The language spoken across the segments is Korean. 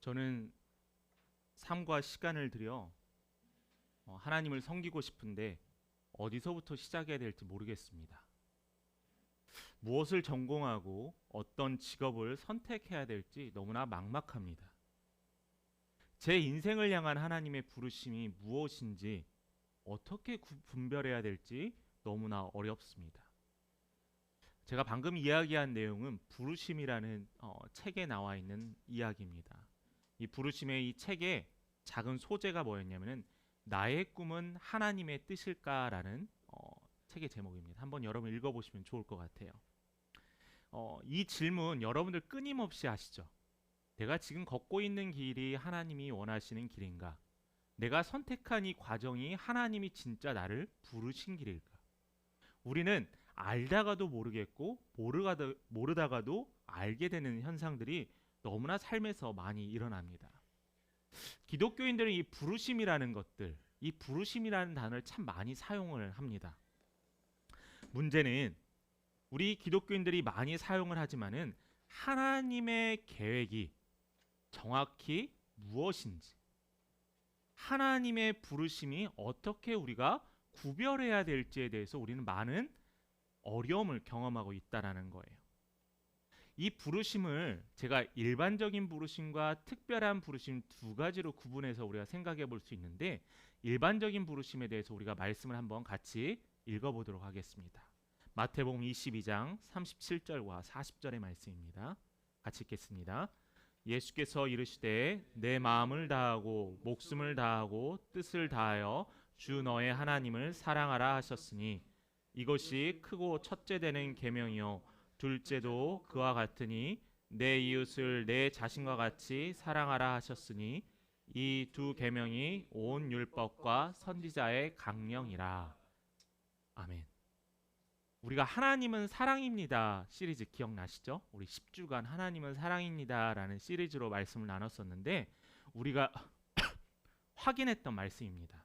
저는 삶과 시간을 들여 하나님을 섬기고 싶은데 어디서부터 시작해야 될지 모르겠습니다. 무엇을 전공하고 어떤 직업을 선택해야 될지 너무나 막막합니다. 제 인생을 향한 하나님의 부르심이 무엇인지 어떻게 분별해야 될지 너무나 어렵습니다. 제가 방금 이야기한 내용은 부르심이라는 책에 나와 있는 이야기입니다. 이 부르심의 이 책의 작은 소재가 뭐였냐면은 나의 꿈은 하나님의 뜻일까라는 책의 제목입니다. 한번 여러분 읽어보시면 좋을 것 같아요. 이 질문 여러분들 끊임없이 하시죠. 내가 지금 걷고 있는 길이 하나님이 원하시는 길인가? 내가 선택한 이 과정이 하나님이 진짜 나를 부르신 길일까? 우리는 알다가도 모르겠고 모르다가도 알게 되는 현상들이 너무나 삶에서 많이 일어납니다. 기독교인들은 이 부르심이라는 것들, 이 부르심이라는 단어를 참 많이 사용을 합니다. 문제는 우리 기독교인들이 많이 사용을 하지만은 하나님의 계획이 정확히 무엇인지, 하나님의 부르심이 어떻게 우리가 구별해야 될지에 대해서 우리는 많은 어려움을 경험하고 있다라는 거예요. 이 부르심을 제가 일반적인 부르심과 특별한 부르심 두 가지로 구분해서 우리가 생각해 볼 수 있는데, 일반적인 부르심에 대해서 우리가 말씀을 한번 같이 읽어보도록 하겠습니다. 마태복음 22장 37절과 40절의 말씀입니다. 같이 읽겠습니다. 예수께서 이르시되 내 마음을 다하고 목숨을 다하고 뜻을 다하여 주 너의 하나님을 사랑하라 하셨으니 이것이 크고 첫째 되는 계명이요 둘째도 그와 같으니 내 이웃을 내 자신과 같이 사랑하라 하셨으니 이 두 계명이 온 율법과 선지자의 강령이라. 아멘. 우리가 하나님은 사랑입니다 시리즈 기억나시죠? 우리 10주간 하나님은 사랑입니다 라는 시리즈로 말씀을 나눴었는데 우리가 확인했던 말씀입니다.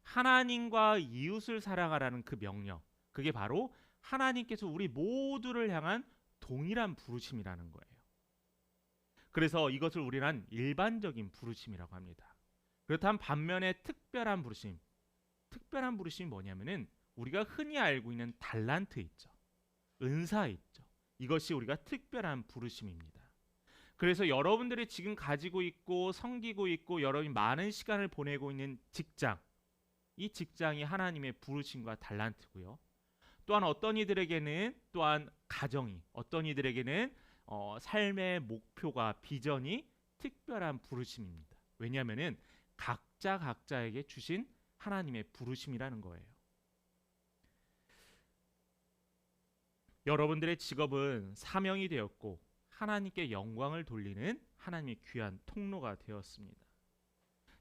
하나님과 이웃을 사랑하라는 그 명령, 그게 바로 하나님께서 우리 모두를 향한 동일한 부르심이라는 거예요. 그래서 이것을 우리는 일반적인 부르심이라고 합니다. 그렇다면 반면에 특별한 부르심이 뭐냐면은 우리가 흔히 알고 있는 달란트 있죠. 은사 있죠. 이것이 우리가 특별한 부르심입니다. 그래서 여러분들이 지금 가지고 있고 섬기고 있고 여러분이 많은 시간을 보내고 있는 직장, 이 직장이 하나님의 부르심과 달란트고요. 또한 어떤 이들에게는 또한 가정이, 어떤 이들에게는 삶의 목표가 비전이 특별한 부르심입니다. 왜냐하면은 각자에게 주신 하나님의 부르심이라는 거예요. 여러분들의 직업은 사명이 되었고 하나님께 영광을 돌리는 하나님의 귀한 통로가 되었습니다.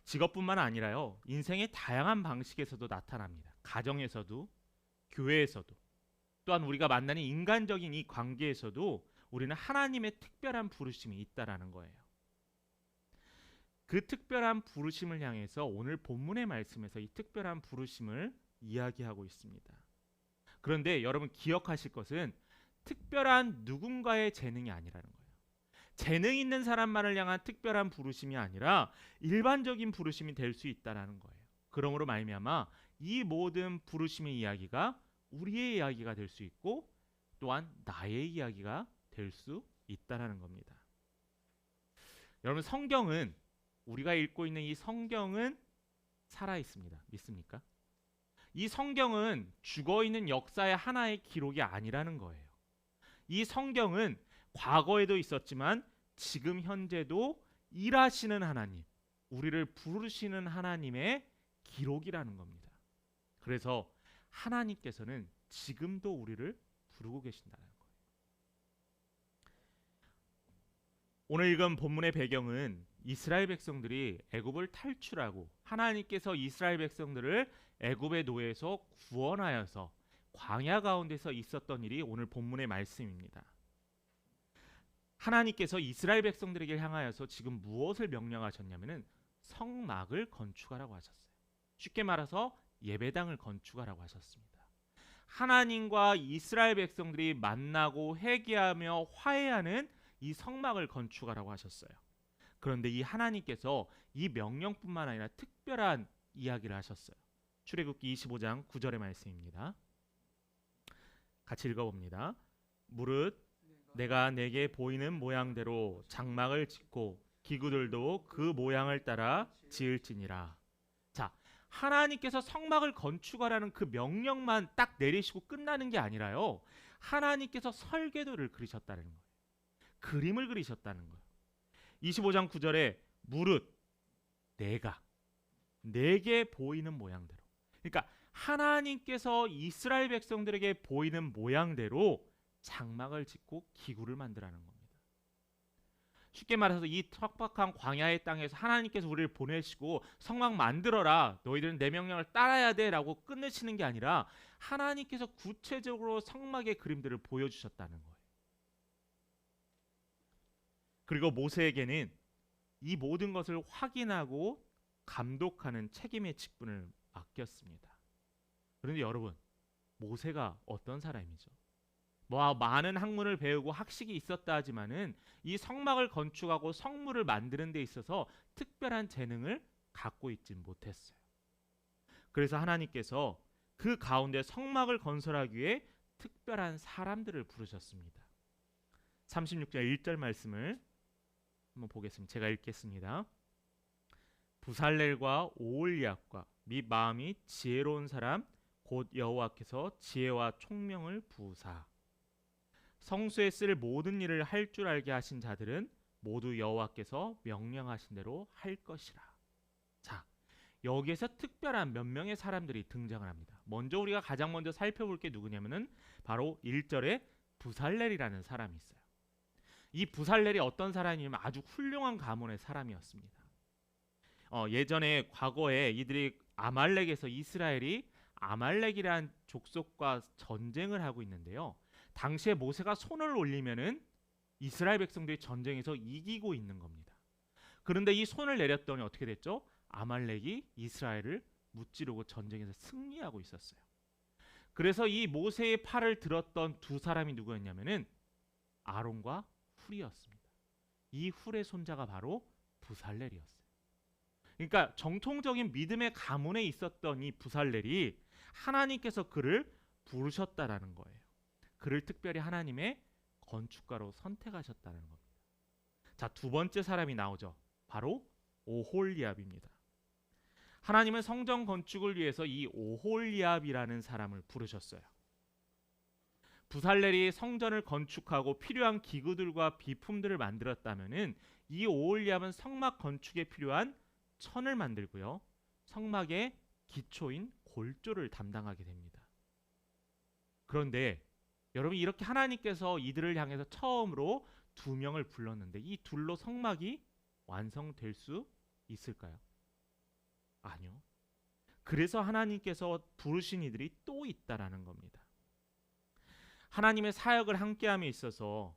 직업뿐만 아니라요, 인생의 다양한 방식에서도 나타납니다. 가정에서도, 교회에서도, 또한 우리가 만나는 인간적인 이 관계에서도 우리는 하나님의 특별한 부르심이 있다라는 거예요. 그 특별한 부르심을 향해서 오늘 본문의 말씀에서 이 특별한 부르심을 이야기하고 있습니다. 그런데 여러분 기억하실 것은 특별한 누군가의 재능이 아니라는 거예요. 재능 있는 사람만을 향한 특별한 부르심이 아니라 일반적인 부르심이 될 수 있다라는 거예요. 그러므로 말미암아 이 모든 부르심의 이야기가 우리의 이야기가 될 수 있고 또한 나의 이야기가 될 수 있다라는 겁니다. 여러분 성경은, 우리가 읽고 있는 이 성경은 살아 있습니다. 믿습니까? 이 성경은 죽어있는 역사의 하나의 기록이 아니라는 거예요. 이 성경은 과거에도 있었지만 지금 현재도 일하시는 하나님, 우리를 부르시는 하나님의 기록이라는 겁니다. 그래서 하나님께서는 지금도 우리를 부르고 계신다는 거예요. 오늘 읽은 본문의 배경은 이스라엘 백성들이 애굽을 탈출하고 하나님께서 이스라엘 백성들을 애굽의 노예에서 구원하여서 광야 가운데서 있었던 일이 오늘 본문의 말씀입니다. 하나님께서 이스라엘 백성들에게 향하여서 지금 무엇을 명령하셨냐면은 성막을 건축하라고 하셨어요. 쉽게 말해서 예배당을 건축하라고 하셨습니다. 하나님과 이스라엘 백성들이 만나고 회개하며 화해하는 이 성막을 건축하라고 하셨어요. 그런데 이 하나님께서 이 명령뿐만 아니라 특별한 이야기를 하셨어요. 출애굽기 25장 9절의 말씀입니다. 같이 읽어봅니다. 무릇 내가 내게 보이는 모양대로 장막을 짓고 기구들도 그 모양을 따라 지을지니라. 자, 하나님께서 성막을 건축하라는 그 명령만 딱 내리시고 끝나는 게 아니라요. 하나님께서 설계도를 그리셨다는 거예요. 그림을 그리셨다는 거예요. 25장 9절에 무릇 내가 내게 보이는 모양대로. 그러니까 하나님께서 이스라엘 백성들에게 보이는 모양대로 장막을 짓고 기구를 만들라는 겁니다. 쉽게 말해서 이 척박한 광야의 땅에서 하나님께서 우리를 보내시고 성막 만들어라, 너희들은 내 명령을 따라야 돼 라고 끝내시는 게 아니라 하나님께서 구체적으로 성막의 그림들을 보여주셨다는 거예요. 그리고 모세에게는 이 모든 것을 확인하고 감독하는 책임의 직분을 맡겼습니다. 그런데 여러분, 모세가 어떤 사람이죠? 많은 학문을 배우고 학식이 있었다 하지만은 이 성막을 건축하고 성물을 만드는 데 있어서 특별한 재능을 갖고 있진 못했어요. 그래서 하나님께서 그 가운데 성막을 건설하기 위해 특별한 사람들을 부르셨습니다. 36절 1절 말씀을 한번 보겠습니다. 제가 읽겠습니다. 부살렐과 오홀리압과 및 마음이 지혜로운 사람 곧 여호와께서 지혜와 총명을 부으사 성소에 쓸 모든 일을 할 줄 알게 하신 자들은 모두 여호와께서 명령하신 대로 할 것이라. 자, 여기에서 특별한 몇 명의 사람들이 등장을 합니다. 먼저 우리가 가장 먼저 살펴볼 게 누구냐면은 바로 1절에 부살렐이라는 사람이 있어요. 이 부살렐이 어떤 사람이냐면 아주 훌륭한 가문의 사람이었습니다. 예전에 과거에 이들이 아말렉에서 이스라엘이 아말렉이란 족속과 전쟁을 하고 있는데요. 당시에 모세가 손을 올리면은 이스라엘 백성들이 전쟁에서 이기고 있는 겁니다. 그런데 이 손을 내렸더니 어떻게 됐죠? 아말렉이 이스라엘을 무찌르고 전쟁에서 승리하고 있었어요. 그래서 이 모세의 팔을 들었던 두 사람이 누구였냐면은 아론과 훌이었습니다. 이 훌의 손자가 바로 부살렐이었어요. 그러니까 정통적인 믿음의 가문에 있었던 이 부살렐이 하나님께서 그를 부르셨다라는 거예요. 그를 특별히 하나님의 건축가로 선택하셨다는 겁니다. 자, 두 번째 사람이 나오죠. 바로 오홀리압입니다. 하나님은 성전 건축을 위해서 이 오홀리압이라는 사람을 부르셨어요. 부살렐이 성전을 건축하고 필요한 기구들과 비품들을 만들었다면은 이 오홀리압은 성막 건축에 필요한 천을 만들고요. 성막의 기초인 골조를 담당하게 됩니다. 그런데 여러분, 이렇게 하나님께서 이들을 향해서 처음으로 두 명을 불렀는데 이 둘로 성막이 완성될 수 있을까요? 아니요. 그래서 하나님께서 부르신 이들이 또 있다라는 겁니다. 하나님의 사역을 함께함에 있어서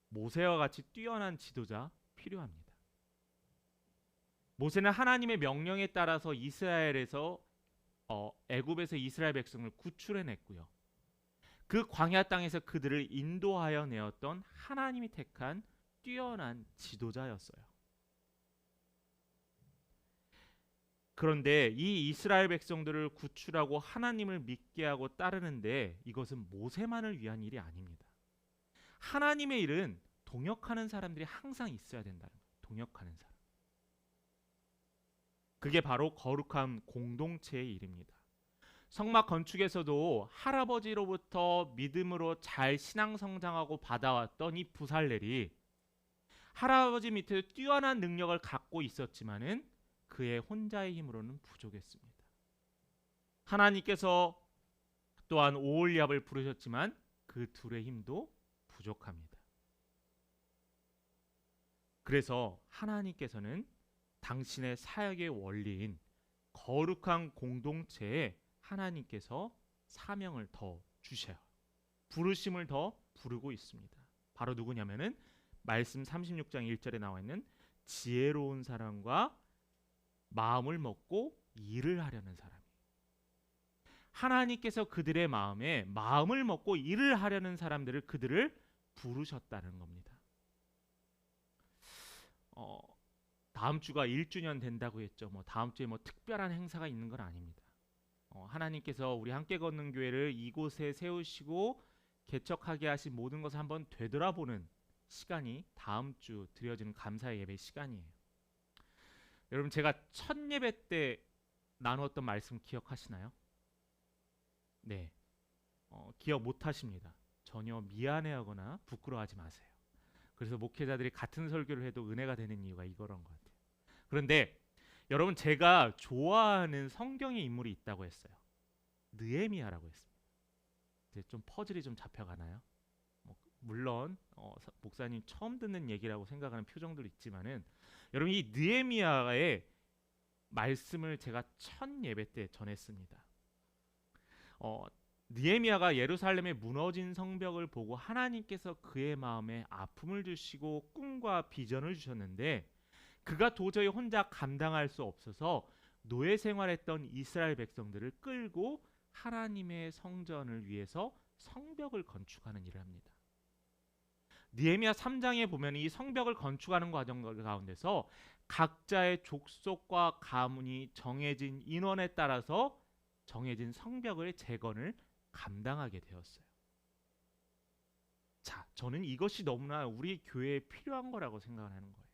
모세와 같이 뛰어난 지도자 필요합니다. 모세는 하나님의 명령에 따라서 이스라엘에서 애굽에서 이스라엘 백성을 구출해냈고요. 그 광야 땅에서 그들을 인도하여 내었던 하나님이 택한 뛰어난 지도자였어요. 그런데 이 이스라엘 백성들을 구출하고 하나님을 믿게 하고 따르는데 이것은 모세만을 위한 일이 아닙니다. 하나님의 일은 동역하는 사람들이 항상 있어야 된다는 거예요. 동역하는 사람. 그게 바로 거룩한 공동체의 일입니다. 성막 건축에서도 할아버지로부터 믿음으로 잘 신앙 성장하고 받아왔던 이 부살렐이 할아버지 밑에 뛰어난 능력을 갖고 있었지만은 그의 혼자의 힘으로는 부족했습니다. 하나님께서 또한 오홀리압을 부르셨지만 그 둘의 힘도 부족합니다. 그래서 하나님께서는 당신의 사역의 원리인 거룩한 공동체에 하나님께서 사명을 더 주셔요. 부르심을 더 부르고 있습니다. 바로 누구냐면은 말씀 36장 1절에 나와 있는 지혜로운 사람과 마음을 먹고 일을 하려는 사람. 하나님께서 그들의 마음에 마음을 먹고 일을 하려는 사람들을 그들을 부르셨다는 겁니다. 다음 주가 1주년 된다고 했죠. 뭐 다음 주에 뭐 특별한 행사가 있는 건 아닙니다. 하나님께서 우리 함께 걷는 교회를 이곳에 세우시고 개척하게 하신 모든 것을 한번 되돌아보는 시간이 다음 주 드려지는 감사의 예배 시간이에요. 여러분, 제가 첫 예배 때 나누었던 말씀 기억하시나요? 네, 기억 못 하십니다. 전혀 미안해하거나 부끄러워하지 마세요. 그래서 목회자들이 같은 설교를 해도 은혜가 되는 이유가 이거란 것 같아요. 그런데 여러분, 제가 좋아하는 성경의 인물이 있다고 했어요. 느헤미야라고 했습니다. 이제 좀 퍼즐이 좀 잡혀가나요? 물론 목사님 처음 듣는 얘기라고 생각하는 표정도 있지만은, 여러분, 이 느헤미야의 말씀을 제가 첫 예배 때 전했습니다. 느헤미야가 예루살렘의 무너진 성벽을 보고 하나님께서 그의 마음에 아픔을 주시고 꿈과 비전을 주셨는데, 그가 도저히 혼자 감당할 수 없어서 노예 생활했던 이스라엘 백성들을 끌고 하나님의 성전을 위해서 성벽을 건축하는 일을 합니다. 느헤미야 3장에 보면 이 성벽을 건축하는 과정 가운데서 각자의 족속과 가문이 정해진 인원에 따라서 정해진 성벽의 재건을 감당하게 되었어요. 자, 저는 이것이 너무나 우리 교회에 필요한 거라고 생각을 하는 거예요.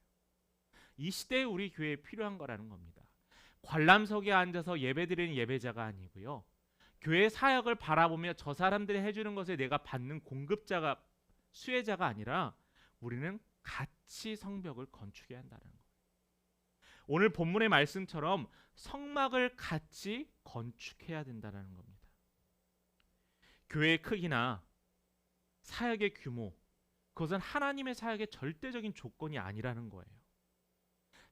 이 시대에 우리 교회에 필요한 거라는 겁니다. 관람석에 앉아서 예배드리는 예배자가 아니고요. 교회 사역을 바라보며 저 사람들이 해주는 것에 내가 받는 공급자가, 수혜자가 아니라 우리는 같이 성벽을 건축해야 한다는 거예요. 오늘 본문의 말씀처럼 성막을 같이 건축해야 된다는 겁니다. 교회의 크기나 사역의 규모, 그것은 하나님의 사역의 절대적인 조건이 아니라는 거예요.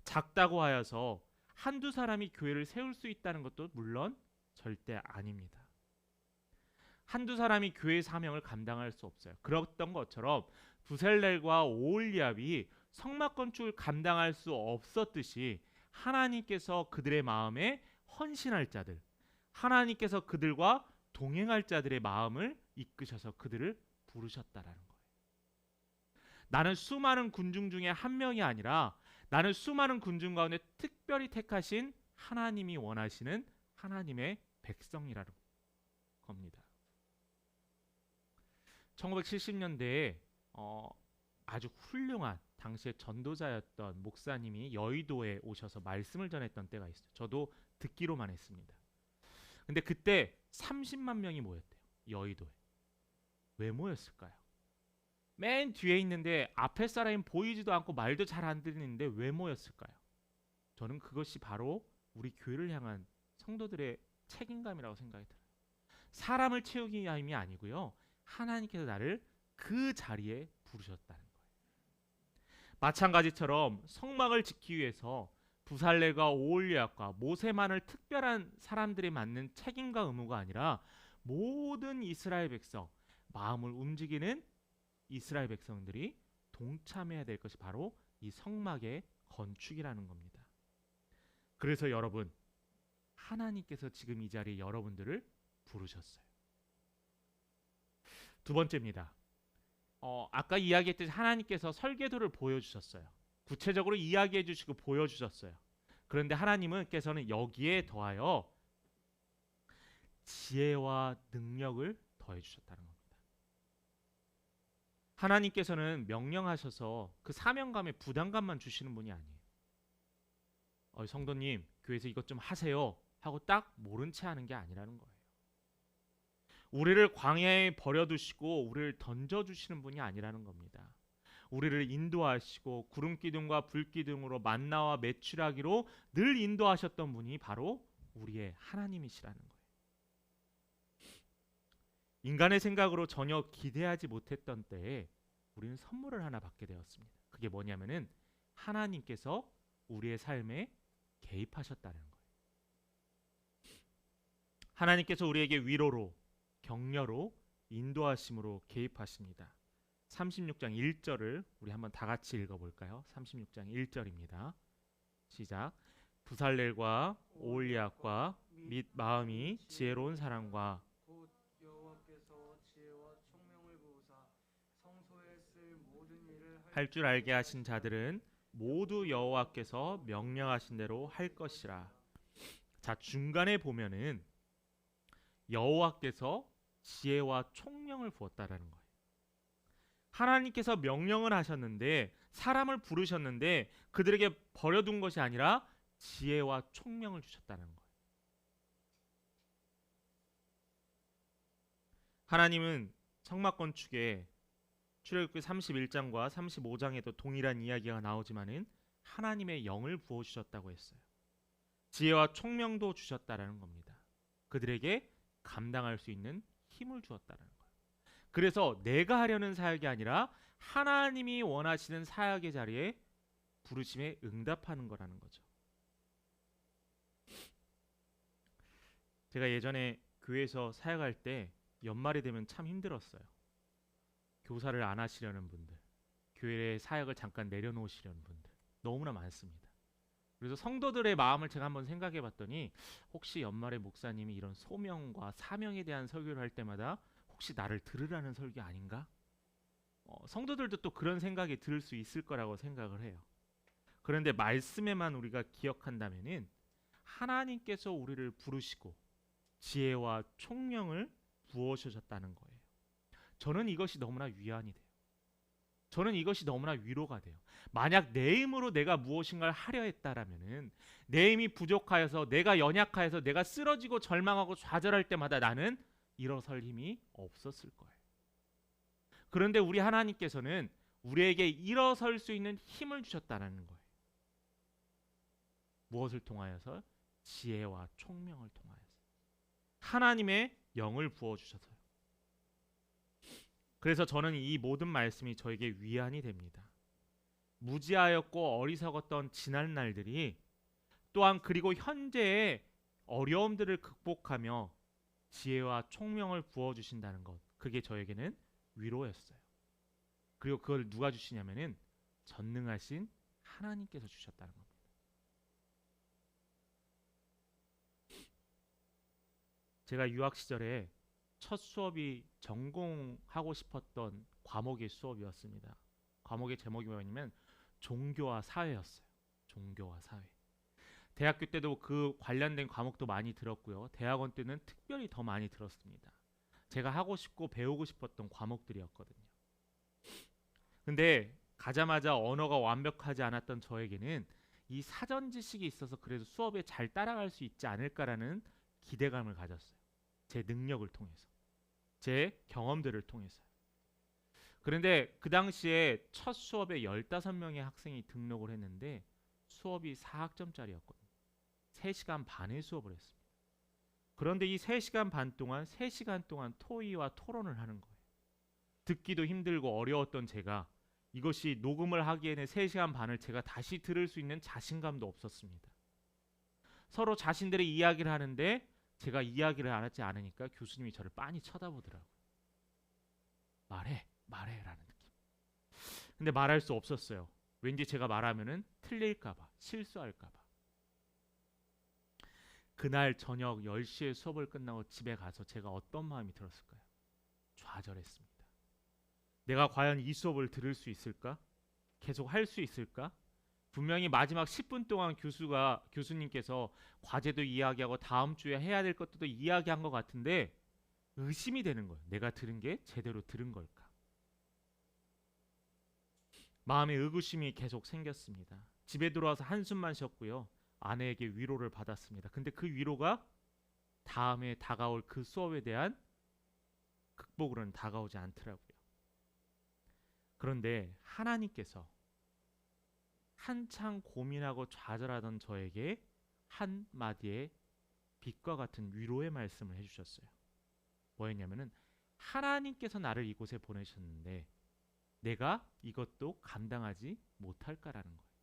작다고 하여서 한두 사람이 교회를 세울 수 있다는 것도 물론 절대 아닙니다. 한두 사람이 교회의 사명을 감당할 수 없어요. 그랬던 것처럼 부셀렐과 오홀리압이 성막 건축을 감당할 수 없었듯이, 하나님께서 그들의 마음에 헌신할 자들, 하나님께서 그들과 동행할 자들의 마음을 이끄셔서 그들을 부르셨다라는 거예요. 나는 수많은 군중 중에 한 명이 아니라 나는 수많은 군중 가운데 특별히 택하신 하나님이 원하시는 하나님의 백성이라는 겁니다. 1970년대에 아주 훌륭한 당시의 전도자였던 목사님이 여의도에 오셔서 말씀을 전했던 때가 있어요. 저도 듣기로만 했습니다. 근데 그때 30만 명이 모였대요. 여의도에. 왜 모였을까요? 맨 뒤에 있는데 앞에 사람이 보이지도 않고 말도 잘 안 들리는데 왜 모였을까요? 저는 그것이 바로 우리 교회를 향한 성도들의 책임감이라고 생각이 들어요. 사람을 채우기 위함이 아니고요. 하나님께서 나를 그 자리에 부르셨다는 거예요. 마찬가지처럼 성막을 짓기 위해서 부살렐과 오홀리압과 모세만을 특별한 사람들이 맡는 책임과 의무가 아니라 모든 이스라엘 백성, 마음을 움직이는 이스라엘 백성들이 동참해야 될 것이 바로 이 성막의 건축이라는 겁니다. 그래서 여러분, 하나님께서 지금 이 자리에 여러분들을 부르셨어요. 두 번째입니다. 아까 이야기했듯이 하나님께서 설계도를 보여주셨어요. 구체적으로 이야기해 주시고 보여주셨어요. 그런데 하나님께서는 여기에 더하여 지혜와 능력을 더해 주셨다는 겁니다. 하나님께서는 명령하셔서 그 사명감에 부담감만 주시는 분이 아니에요. 성도님, 교회에서 이것 좀 하세요 하고 딱 모른 채 하는 게 아니라는 거예요. 우리를 광야에 버려두시고 우리를 던져주시는 분이 아니라는 겁니다. 우리를 인도하시고 구름기둥과 불기둥으로 만나와 메추라기로 늘 인도하셨던 분이 바로 우리의 하나님이시라는 거예요. 인간의 생각으로 전혀 기대하지 못했던 때에 우리는 선물을 하나 받게 되었습니다. 그게 뭐냐면은 하나님께서 우리의 삶에 개입하셨다는 거예요. 하나님께서 우리에게 위로로, 격려로, 인도하심으로 개입하십니다. 36장 1절을 우리 한번 다 같이 읽어볼까요? 36장 1절입니다. 시작. 부살렐과 오홀리압과 및 마음이 지혜로운 사람과 곧 여호와께서 지혜와 총명을 부으사 성소에 쓸 모든 일을 할 줄 알게 하신 자들은 모두 여호와께서 명령하신 대로 할 것이라. 자, 중간에 보면은 여호와께서 지혜와 총명을 부었다라는 거예요. 하나님께서 명령을 하셨는데 사람을 부르셨는데 그들에게 버려둔 것이 아니라 지혜와 총명을 주셨다는 거예요. 하나님은 성막 건축에 출애굽기 31장과 35장에도 동일한 이야기가 나오지만은 하나님의 영을 부어 주셨다고 했어요. 지혜와 총명도 주셨다라는 겁니다. 그들에게 감당할 수 있는 힘을 주었다라는 거예요. 그래서 내가 하려는 사역이 아니라 하나님이 원하시는 사역의 자리에 부르심에 응답하는 거라는 거죠. 제가 예전에 교회에서 사역할 때 연말이 되면 참 힘들었어요. 교사를 안 하시려는 분들, 교회의 사역을 잠깐 내려놓으시려는 분들 너무나 많습니다. 그래서 성도들의 마음을 제가 한번 생각해 봤더니 혹시 연말에 목사님이 이런 소명과 사명에 대한 설교를 할 때마다 혹시 나를 들으라는 설교 아닌가? 성도들도 또 그런 생각이 들 수 있을 거라고 생각을 해요. 그런데 말씀에만 우리가 기억한다면은 하나님께서 우리를 부르시고 지혜와 총명을 부어 주셨다는 거예요. 저는 이것이 너무나 위안이 돼요. 저는 이것이 너무나 위로가 돼요. 만약 내 힘으로 내가 무엇인가를 하려 했다라면은 내 힘이 부족하여서 내가 연약하여서 내가 쓰러지고 절망하고 좌절할 때마다 나는 일어설 힘이 없었을 거예요. 그런데 우리 하나님께서는 우리에게 일어설 수 있는 힘을 주셨다는 거예요. 무엇을 통하여서? 지혜와 총명을 통하여서. 하나님의 영을 부어 주셔서요. 그래서 저는 이 모든 말씀이 저에게 위안이 됩니다. 무지하였고 어리석었던 지난 날들이 또한 그리고 현재의 어려움들을 극복하며 지혜와 총명을 부어 주신다는 것, 그게 저에게는 위로였어요. 그리고 그걸 누가 주시냐면은 전능하신 하나님께서 주셨다는 겁니다. 제가 유학 시절에 첫 수업이 전공하고 싶었던 과목의 수업이었습니다. 과목의 제목이 뭐냐면 종교와 사회였어요. 종교와 사회. 대학교 때도 그 관련된 과목도 많이 들었고요. 대학원 때는 특별히 더 많이 들었습니다. 제가 하고 싶고 배우고 싶었던 과목들이었거든요. 근데 가자마자 언어가 완벽하지 않았던 저에게는 이 사전 지식이 있어서 그래도 수업에 잘 따라갈 수 있지 않을까라는 기대감을 가졌어요. 제 능력을 통해서. 제 경험들을 통해서요. 그런데 그 당시에 첫 수업에 15명의 학생이 등록을 했는데 수업이 4학점짜리였거든요. 3시간 반의 수업을 했습니다. 그런데 이 3시간 반 동안 3시간 동안 토의와 토론을 하는 거예요. 듣기도 힘들고 어려웠던 제가 이것이 녹음을 하기에는 3시간 반을 제가 다시 들을 수 있는 자신감도 없었습니다. 서로 자신들의 이야기를 하는데 제가 이야기를 하지 않으니까 교수님이 저를 빤히 쳐다보더라고요. 말해 라는 느낌. 근데 말할 수 없었어요. 왠지 제가 말하면은 틀릴까봐, 실수할까봐. 그날 저녁 10시에 수업을 끝나고 집에 가서 제가 어떤 마음이 들었을까요? 좌절했습니다. 내가 과연 이 수업을 들을 수 있을까? 계속 할 수 있을까? 분명히 마지막 10분 동안 교수님께서 과제도 이야기하고 다음 주에 해야 될 것도 이야기한 것 같은데 의심이 되는 거예요. 내가 들은 게 제대로 들은 걸까? 마음에 의구심이 계속 생겼습니다. 집에 들어와서 한숨만 쉬었고요. 아내에게 위로를 받았습니다. 근데 그 위로가 다음에 다가올 그 수업에 대한 극복으로는 다가오지 않더라고요. 그런데 하나님께서 한창 고민하고 좌절하던 저에게 한마디의 빛과 같은 위로의 말씀을 해주셨어요. 뭐였냐면은 하나님께서 나를 이곳에 보내셨는데 내가 이것도 감당하지 못할까라는 거예요.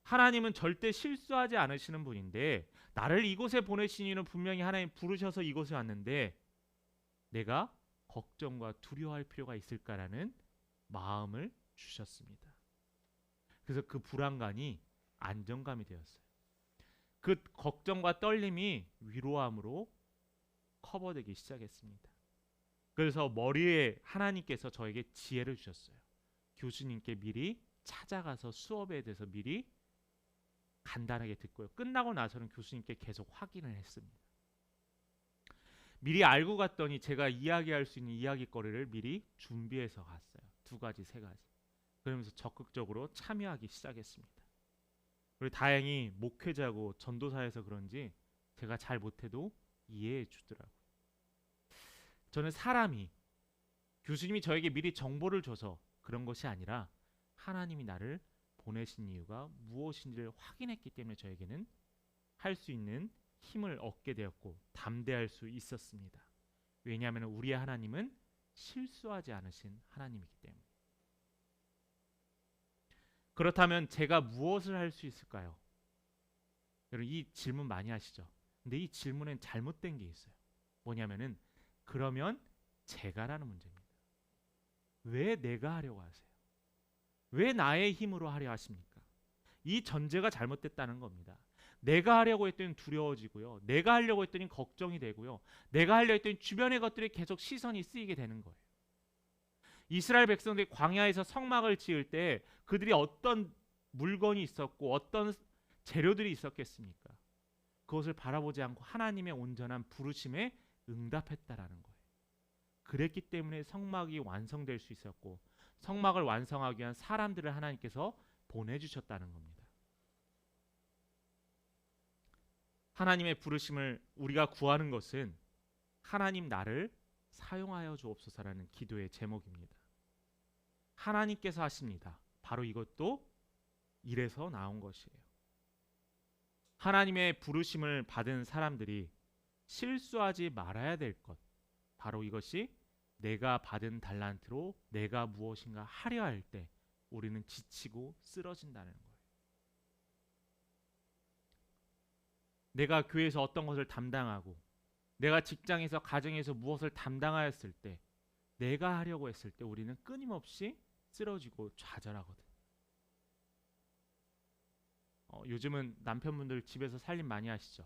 하나님은 절대 실수하지 않으시는 분인데 나를 이곳에 보내신 이유는 분명히 하나님 부르셔서 이곳에 왔는데 내가 걱정과 두려워할 필요가 있을까라는 마음을 주셨습니다. 그래서 그 불안감이 안정감이 되었어요. 그 걱정과 떨림이 위로함으로 커버되기 시작했습니다. 그래서 머리에 하나님께서 저에게 지혜를 주셨어요. 교수님께 미리 찾아가서 수업에 대해서 미리 간단하게 듣고요. 끝나고 나서는 교수님께 계속 확인을 했습니다. 미리 알고 갔더니 제가 이야기할 수 있는 이야기거리를 미리 준비해서 갔어요. 2가지, 3가지. 그러면서 적극적으로 참여하기 시작했습니다. 그리고 다행히 목회자고 전도사여서 그런지 제가 잘 못해도 이해해 주더라고요. 저는 사람이 교수님이 저에게 미리 정보를 줘서 그런 것이 아니라 하나님이 나를 보내신 이유가 무엇인지를 확인했기 때문에 저에게는 할 수 있는 힘을 얻게 되었고 담대할 수 있었습니다. 왜냐하면 우리의 하나님은 실수하지 않으신 하나님이기 때문에. 그렇다면 제가 무엇을 할 수 있을까요? 여러분 이 질문 많이 하시죠? 근데 이 질문엔 잘못된 게 있어요. 뭐냐면은 그러면 제가라는 문제입니다. 왜 내가 하려고 하세요? 왜 나의 힘으로 하려 하십니까? 이 전제가 잘못됐다는 겁니다. 내가 하려고 했더니 두려워지고요. 내가 하려고 했더니 걱정이 되고요. 내가 하려 했더니 주변의 것들이 계속 시선이 쓰이게 되는 거예요. 이스라엘 백성들이 광야에서 성막을 지을 때 그들이 어떤 물건이 있었고 어떤 재료들이 있었겠습니까? 그것을 바라보지 않고 하나님의 온전한 부르심에 응답했다라는 거예요. 그랬기 때문에 성막이 완성될 수 있었고 성막을 완성하기 위한 사람들을 하나님께서 보내주셨다는 겁니다. 하나님의 부르심을 우리가 구하는 것은 하나님 나를 사용하여 주옵소서라는 기도의 제목입니다. 하나님께서 하십니다. 바로 이것도 이래서 나온 것이에요. 하나님의 부르심을 받은 사람들이 실수하지 말아야 될 것, 바로 이것이 내가 받은 달란트로 내가 무엇인가 하려 할 때 우리는 지치고 쓰러진다는 거예요. 내가 교회에서 어떤 것을 담당하고 내가 직장에서 가정에서 무엇을 담당하였을 때 내가 하려고 했을 때 우리는 끊임없이 쓰러지고 좌절하거든. 요즘은 남편분들 집에서 살림 많이 하시죠.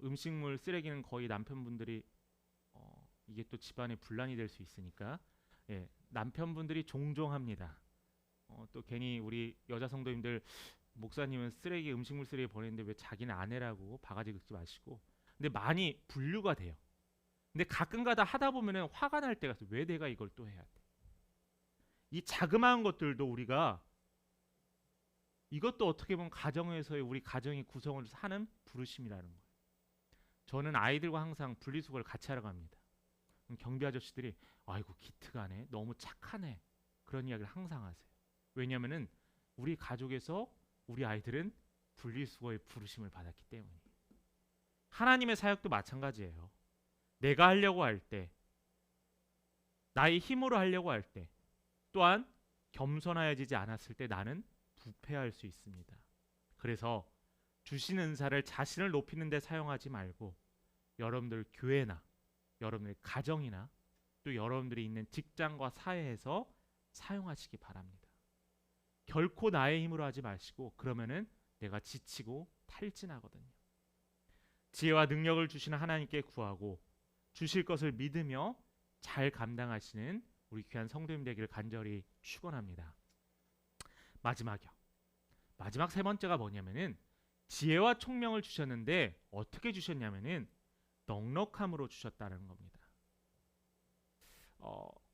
음식물 쓰레기는 거의 남편분들이 이게 또 집안의 분란이 될 수 있으니까 남편분들이 종종 합니다. 또 괜히 우리 여자 성도님들 목사님은 쓰레기 음식물 쓰레기 버리는데 왜 자기는 안 해라고 바가지 긁지 마시고. 근데 많이 분류가 돼요. 근데 가끔가다 하다 보면은 화가 날 때가 있어요. 왜 내가 이걸 또 해야 돼? 이 자그마한 것들도 우리가 이것도 어떻게 보면 가정에서의 우리 가정의 구성을 하는 부르심이라는 거예요. 저는 아이들과 항상 분리수거를 같이 하러 갑니다. 경비 아저씨들이 아이고 기특하네, 너무 착하네, 그런 이야기를 항상 하세요. 왜냐하면은 우리 가족에서 우리 아이들은 분리수거의 부르심을 받았기 때문이에요. 하나님의 사역도 마찬가지예요. 내가 하려고 할 때, 나의 힘으로 하려고 할 때, 또한 겸손하여지지 않았을 때 나는 부패할 수 있습니다. 그래서 주신 은사를 자신을 높이는 데 사용하지 말고 여러분들 교회나 여러분들 가정이나 또 여러분들이 있는 직장과 사회에서 사용하시기 바랍니다. 결코 나의 힘으로 하지 마시고 그러면은 내가 지치고 탈진하거든요. 지혜와 능력을 주시는 하나님께 구하고 주실 것을 믿으며 잘 감당하시는 우리 귀한 성도님 되기를 간절히 축원합니다. 마지막 3번째가 뭐냐면은 지혜와 총명을 주셨는데 어떻게 주셨냐면은 넉넉함으로 주셨다는 겁니다.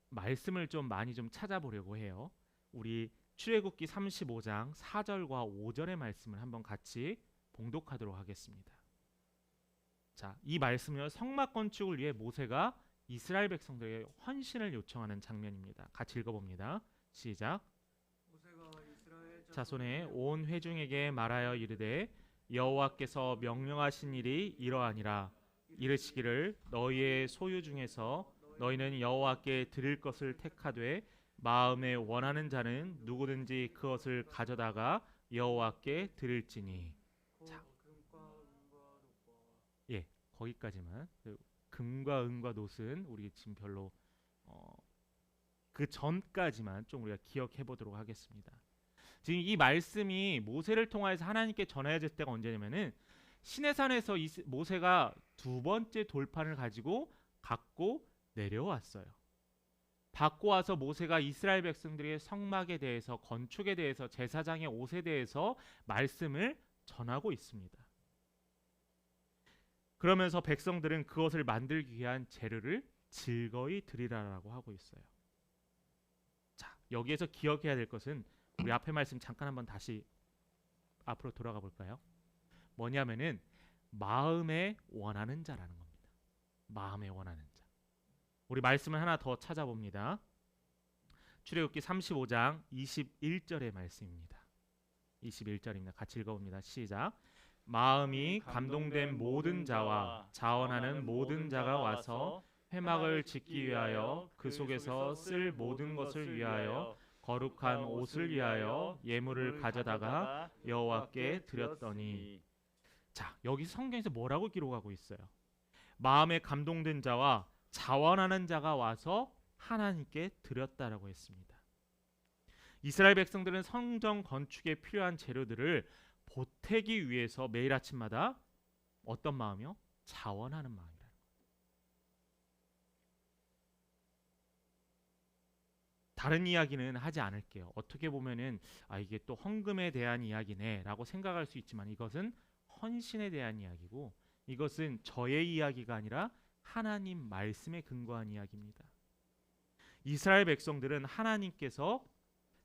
말씀을 좀 많이 좀 찾아보려고 해요. 우리 출애굽기 35장 4절과 5절의 말씀을 한번 같이 봉독하도록 하겠습니다. 자, 이 말씀은 성막 건축을 위해 모세가 이스라엘 백성들에게 헌신을 요청하는 장면입니다. 같이 읽어봅니다. 시작. 모세가 이스라엘 자손의 온 회중에게 말하여 이르되 여호와께서 명령하신 일이 이러하니라. 이르시기를 너희의 소유 중에서 너희는 여호와께 드릴 것을 택하되 마음에 원하는 자는 누구든지 그것을 가져다가 여호와께 드릴지니. 자, 예, 거기까지만. 금과 은과 놋은 우리 지금 별로 그 전까지만 좀 우리가 기억해 보도록 하겠습니다. 지금 이 말씀이 모세를 통하여서 하나님께 전해질 때가 언제냐면은 시내산에서 모세가 2번째 돌판을 갖고 내려왔어요. 받고 와서 모세가 이스라엘 백성들에게 성막에 대해서, 건축에 대해서, 제사장의 옷에 대해서 말씀을 전하고 있습니다. 그러면서 백성들은 그것을 만들기 위한 재료를 즐거이 드리라라고 하고 있어요. 자, 여기에서 기억해야 될 것은 우리 앞에 말씀 잠깐 한번 다시 앞으로 돌아가 볼까요? 뭐냐면은 마음에 원하는 자라는 겁니다. 마음에 원하는 자. 우리 말씀을 하나 더 찾아봅니다. 출애굽기 35장 21절의 말씀입니다. 21절입니다. 같이 읽어봅니다. 시작. 마음이 감동된 모든 자와 자원하는 모든 자가 와서 회막을 짓기 위하여 그 속에서 쓸 모든 것을 위하여 거룩한 옷을 위하여 예물을 가져다가 여호와께 드렸더니. 자, 여기 성경에서 뭐라고 기록하고 있어요? 마음에 감동된 자와 자원하는 자가 와서 하나님께 드렸다라고 했습니다. 이스라엘 백성들은 성전 건축에 필요한 재료들을 보태기 위해서 매일 아침마다 어떤 마음이요? 자원하는 마음이라는 거예요. 다른 이야기는 하지 않을게요. 어떻게 보면은 이게 또 헌금에 대한 이야기네라고 생각할 수 있지만 이것은 헌신에 대한 이야기고 이것은 저의 이야기가 아니라 하나님 말씀에 근거한 이야기입니다. 이스라엘 백성들은 하나님께서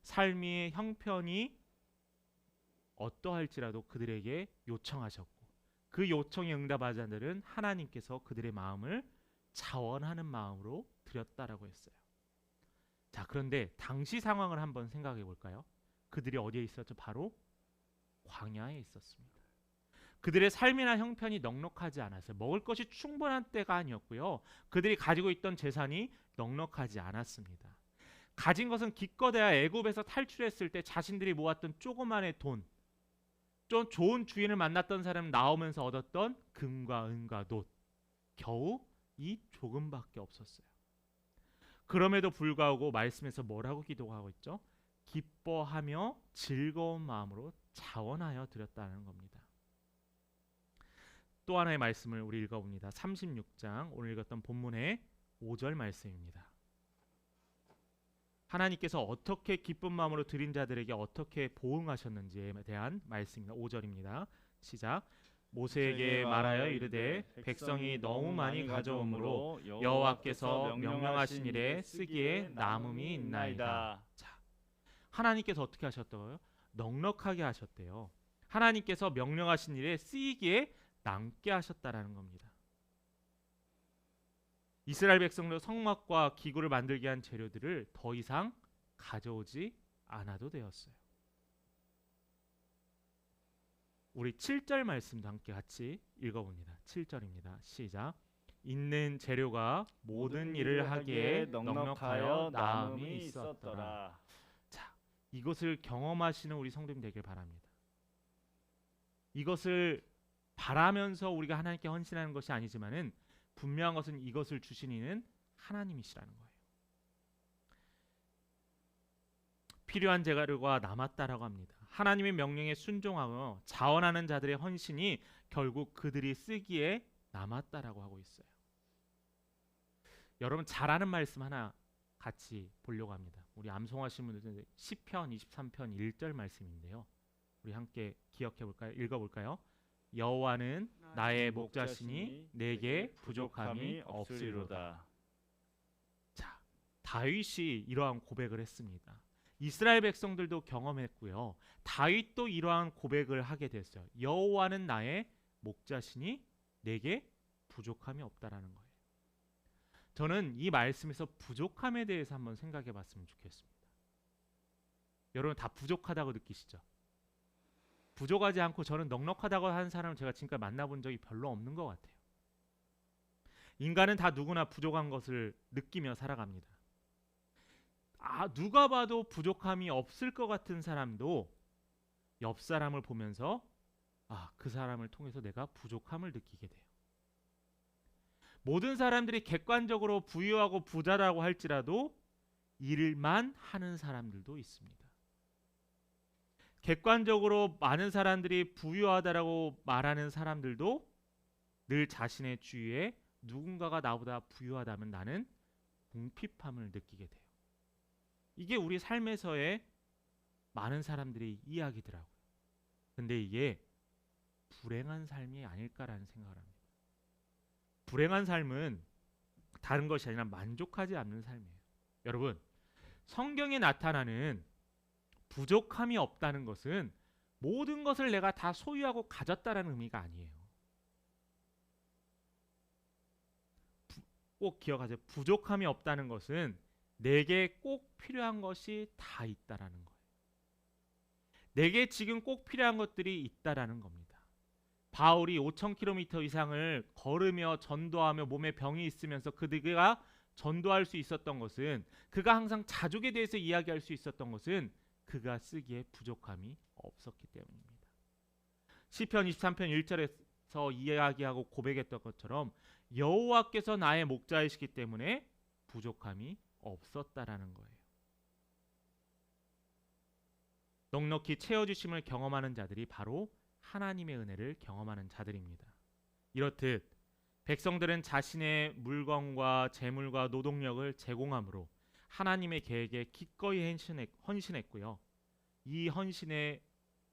삶의 형편이 어떠할지라도 그들에게 요청하셨고 그 요청에 응답하지 않은 자들은 하나님께서 그들의 마음을 자원하는 마음으로 드렸다라고 했어요. 자, 그런데 당시 상황을 한번 생각해 볼까요? 그들이 어디에 있었죠? 바로 광야에 있었습니다. 그들의 삶이나 형편이 넉넉하지 않았어요. 먹을 것이 충분한 때가 아니었고요. 그들이 가지고 있던 재산이 넉넉하지 않았습니다. 가진 것은 기껏해야 애굽에서 탈출했을 때 자신들이 모았던 조그만의 돈, 좀 좋은 주인을 만났던 사람 나오면서 얻었던 금과 은과 놋, 겨우 이 조금밖에 없었어요. 그럼에도 불구하고 말씀에서 뭐라고 기도하고 있죠? 기뻐하며 즐거운 마음으로 자원하여 드렸다는 겁니다. 또 하나의 말씀을 우리 읽어봅니다. 36장 오늘 읽었던 본문의 5절 말씀입니다. 하나님께서 어떻게 기쁜 마음으로 드린 자들에게 어떻게 보응하셨는지에 대한 말씀입니다. 5절입니다. 시작. 모세에게 말하여 이르되 백성이 너무 많이 가져오므로 여호와께서 명령하신 일에 쓰기에 남음이 있나이다. 자, 하나님께서 어떻게 하셨다고요? 넉넉하게 하셨대요. 하나님께서 명령하신 일에 쓰이기에 남게 하셨다라는 겁니다. 이스라엘 백성들 성막과 기구를 만들기 위한 재료들을 더 이상 가져오지 않아도 되었어요. 우리 7절 말씀도 함께 같이 읽어봅니다. 7절입니다. 시작. 있는 재료가 모든 일을 하기에 넉넉하여 남음이 있었더라. 자, 이것을 경험하시는 우리 성도님 되길 바랍니다. 이것을 바라면서 우리가 하나님께 헌신하는 것이 아니지만은 분명한 것은 이것을 주신 이는 하나님이시라는 거예요. 필요한 재료가 남았다라고 합니다. 하나님의 명령에 순종하며 자원하는 자들의 헌신이 결국 그들이 쓰기에 남았다라고 하고 있어요. 여러분 잘 아는 말씀 하나 같이 보려고 합니다. 우리 암송하신 분들 시편 23편 1절 말씀인데요. 우리 함께 기억해 볼까요? 읽어 볼까요? 여호와는 나의 목자시니 내게 부족함이 없으리로다. 자, 다윗이 이러한 고백을 했습니다. 이스라엘 백성들도 경험했고요. 다윗도 이러한 고백을 하게 됐어요. 여호와는 나의 목자시니 내게 부족함이 없다라는 거예요. 저는 이 말씀에서 부족함에 대해서 한번 생각해 봤으면 좋겠습니다. 여러분 다 부족하다고 느끼시죠? 부족하지 않고 저는 넉넉하다고 하는 사람을 제가 지금까지 만나본 적이 별로 없는 것 같아요. 인간은 다 누구나 부족한 것을 느끼며 살아갑니다. 누가 봐도 부족함이 없을 것 같은 사람도 옆 사람을 보면서 그 사람을 통해서 내가 부족함을 느끼게 돼요. 모든 사람들이 객관적으로 부유하고 부자라고 할지라도 일만 하는 사람들도 있습니다. 객관적으로 많은 사람들이 부유하다라고 말하는 사람들도 늘 자신의 주위에 누군가가 나보다 부유하다면 나는 궁핍함을 느끼게 돼요. 이게 우리 삶에서의 많은 사람들의 이야기더라고요. 근데 이게 불행한 삶이 아닐까라는 생각을 합니다. 불행한 삶은 다른 것이 아니라 만족하지 않는 삶이에요. 여러분, 성경에 나타나는 부족함이 없다는 것은 모든 것을 내가 다 소유하고 가졌다라는 의미가 아니에요. 꼭 기억하세요. 부족함이 없다는 것은 내게 꼭 필요한 것이 다 있다라는 거예요. 내게 지금 꼭 필요한 것들이 있다라는 겁니다. 바울이 5,000km 이상을 걸으며 전도하며 몸에 병이 있으면서 그가 전도할 수 있었던 것은, 그가 항상 자족에 대해서 이야기할 수 있었던 것은 그가 쓰기에 부족함이 없었기 때문입니다. 시편 23편 1절에서 이야기하고 고백했던 것처럼 여호와께서 나의 목자이시기 때문에 부족함이 없었다라는 거예요. 넉넉히 채워주심을 경험하는 자들이 바로 하나님의 은혜를 경험하는 자들입니다. 이렇듯 백성들은 자신의 물건과 재물과 노동력을 제공함으로 하나님의 계획에 기꺼이 헌신했고요. 이 헌신에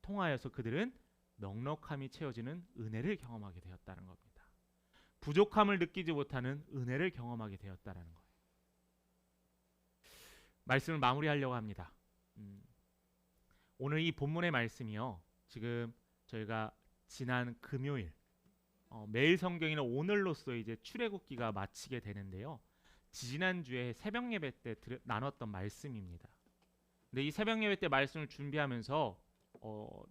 통하여서 그들은 넉넉함이 채워지는 은혜를 경험하게 되었다는 겁니다. 부족함을 느끼지 못하는 은혜를 경험하게 되었다는 거예요. 말씀을 마무리하려고 합니다. 오늘 이 본문의 말씀이요, 지금 저희가 지난 금요일 매일 성경에는 오늘로써 이제 출애굽기가 마치게 되는데요. 지난주에 새벽 예배 때 나눴던 말씀입니다. 근데 이 새벽 예배 때 말씀을 준비하면서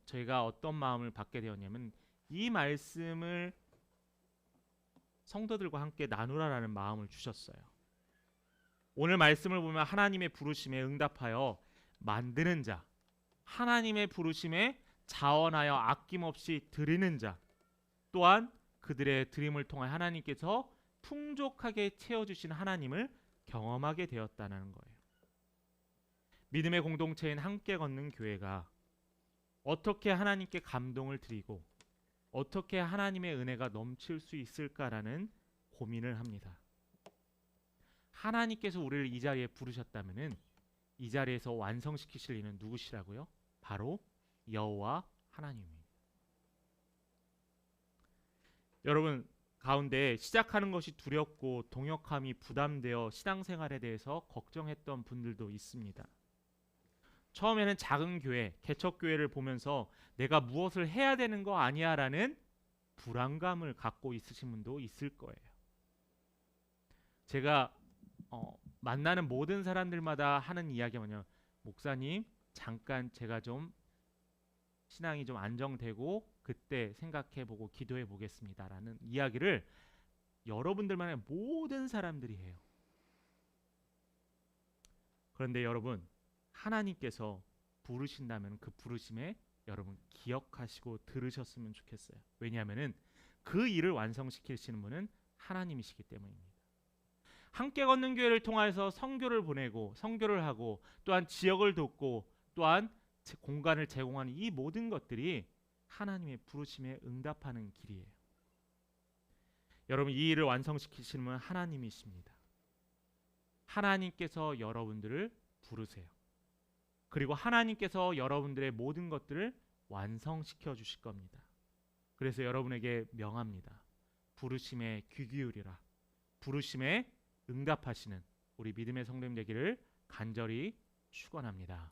저희가 어떤 마음을 받게 되었냐면, 이 말씀을 성도들과 함께 나누라라는 마음을 주셨어요. 오늘 말씀을 보면 하나님의 부르심에 응답하여 만드는 자, 하나님의 부르심에 자원하여 아낌없이 드리는 자, 또한 그들의 드림을 통해 하나님께서 풍족하게 채워주신 하나님을 경험하게 되었다는 거예요. 믿음의 공동체인 함께 걷는 교회가 어떻게 하나님께 감동을 드리고 어떻게 하나님의 은혜가 넘칠 수 있을까라는 고민을 합니다. 하나님께서 우리를 이 자리에 부르셨다면은 이 자리에서 완성시키실 이는 누구시라고요? 바로 여호와 하나님입니다. 여러분 가운데 시작하는 것이 두렵고 동역함이 부담되어 신앙생활에 대해서 걱정했던 분들도 있습니다. 처음에는 작은 교회, 개척교회를 보면서 내가 무엇을 해야 되는 거 아니야 라는 불안감을 갖고 있으신 분도 있을 거예요. 제가 만나는 모든 사람들마다 하는 이야기가 뭐냐면, 목사님 잠깐 제가 좀 신앙이 좀 안정되고 그때 생각해보고 기도해보겠습니다 라는 이야기를 여러분들만의 모든 사람들이 해요. 그런데 여러분, 하나님께서 부르신다면 그 부르심에 여러분 기억하시고 들으셨으면 좋겠어요. 왜냐하면 그 일을 완성시키시는 분은 하나님이시기 때문입니다. 함께 걷는 교회를 통해서 선교를 보내고 선교를 하고 또한 지역을 돕고 또한 공간을 제공하는 이 모든 것들이 하나님의 부르심에 응답하는 길이에요. 여러분, 이 일을 완성시키시는 분은 하나님이십니다. 하나님께서 여러분들을 부르세요. 그리고 하나님께서 여러분들의 모든 것들을 완성시켜 주실 겁니다. 그래서 여러분에게 명합니다. 부르심에 귀 기울이라. 부르심에 응답하시는 우리 믿음의 성도님 되기를 간절히 축원합니다.